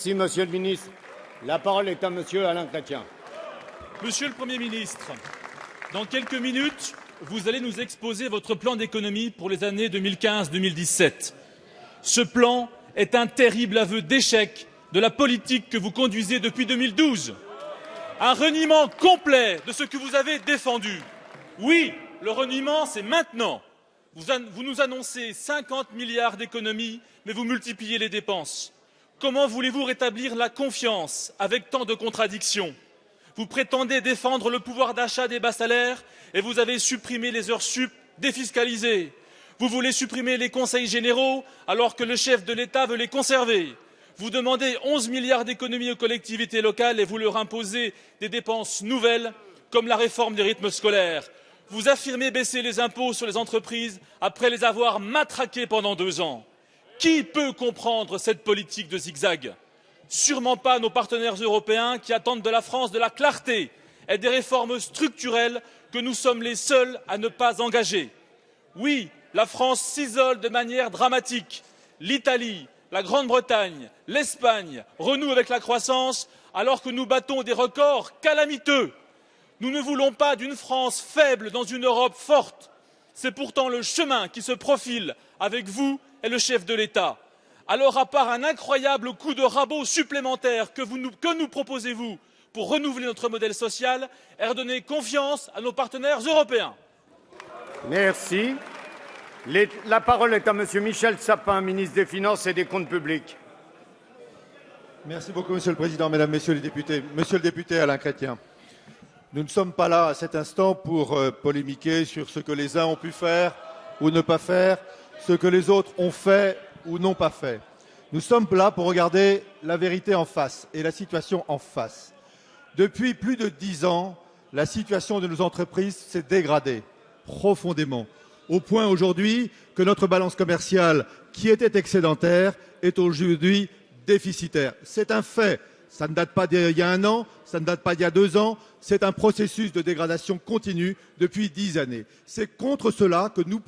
Merci, Monsieur le ministre. La parole est à Monsieur Alain Chrétien. Monsieur le Premier ministre, dans quelques minutes, vous allez nous exposer votre plan d'économie pour les années 2015-2017. Ce plan est un terrible aveu d'échec de la politique que vous conduisez depuis 2012. Un reniement complet de ce que vous avez défendu. Oui, le reniement, c'est maintenant. Vous nous annoncez 50 milliards d'économies, mais vous multipliez les dépenses. Comment voulez-vous rétablir la confiance avec tant de contradictions? Vous prétendez défendre le pouvoir d'achat des bas salaires et vous avez supprimé les heures sup défiscalisées. Vous voulez supprimer les conseils généraux alors que le chef de l'État veut les conserver. Vous demandez 11 milliards d'économies aux collectivités locales et vous leur imposez des dépenses nouvelles comme la réforme des rythmes scolaires. Vous affirmez baisser les impôts sur les entreprises après les avoir matraqués pendant 2 ans. Qui peut comprendre cette politique de zigzag? Sûrement pas nos partenaires européens qui attendent de la France de la clarté et des réformes structurelles que nous sommes les seuls à ne pas engager. Oui, la France s'isole de manière dramatique. L'Italie, la Grande-Bretagne, l'Espagne renouent avec la croissance alors que nous battons des records calamiteux. Nous ne voulons pas d'une France faible dans une Europe forte. C'est pourtant le chemin qui se profile avec vous et le chef de l'État. Alors, à part un incroyable coup de rabot supplémentaire que nous proposez-vous pour renouveler notre modèle social et redonner confiance à nos partenaires européens? Merci. La parole est à Monsieur Michel Sapin, ministre des Finances et des Comptes publics. Merci beaucoup, Monsieur le Président, Mesdames, Messieurs les députés. Monsieur le député Alain Chrétien, nous ne sommes pas là à cet instant pour polémiquer sur ce que les uns ont pu faire ou ne pas faire, ce que les autres ont fait ou n'ont pas fait. Nous sommes là pour regarder la vérité en face et la situation en face. Depuis plus de 10 ans, la situation de nos entreprises s'est dégradée profondément, au point aujourd'hui que notre balance commerciale, qui était excédentaire, est aujourd'hui déficitaire. C'est un fait. Ça ne date pas d'il y a 1 an, ça ne date pas d'il y a 2 ans, c'est un processus de dégradation continue depuis 10 années. C'est contre cela que nous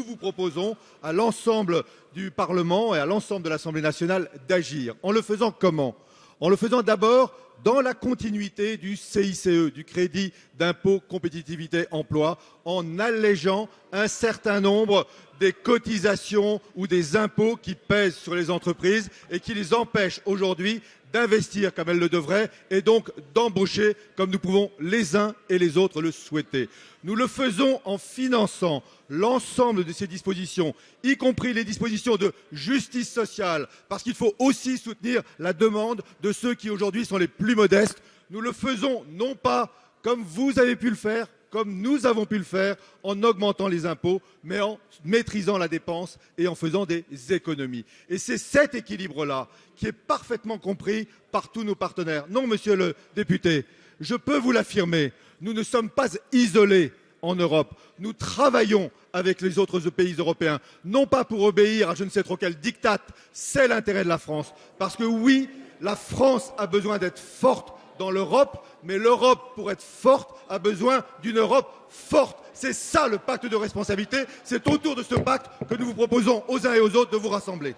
vous proposons à l'ensemble du Parlement et à l'ensemble de l'Assemblée nationale d'agir. En le faisant comment? En le faisant d'abord dans la continuité du CICE, du crédit d'impôt compétitivité emploi, en allégeant un certain nombre des cotisations ou des impôts qui pèsent sur les entreprises et qui les empêchent aujourd'hui d'investir comme elles le devraient et donc d'embaucher comme nous pouvons les uns et les autres le souhaiter. Nous le faisons en finançant l'ensemble de ces dispositions, y compris les dispositions de justice sociale, parce qu'il faut aussi soutenir la demande de ceux qui aujourd'hui sont les plus modestes. Nous le faisons non pas comme vous avez pu le faire, comme nous avons pu le faire, en augmentant les impôts, mais en maîtrisant la dépense et en faisant des économies. Et c'est cet équilibre-là qui est parfaitement compris par tous nos partenaires. Non, monsieur le député, je peux vous l'affirmer, nous ne sommes pas isolés en Europe. Nous travaillons avec les autres pays européens, non pas pour obéir à je ne sais trop quel diktat, c'est l'intérêt de la France. Parce que oui, la France a besoin d'être forte dans l'Europe, mais l'Europe, pour être forte, a besoin d'une Europe forte. C'est ça le pacte de responsabilité, c'est autour de ce pacte que nous vous proposons aux uns et aux autres de vous rassembler.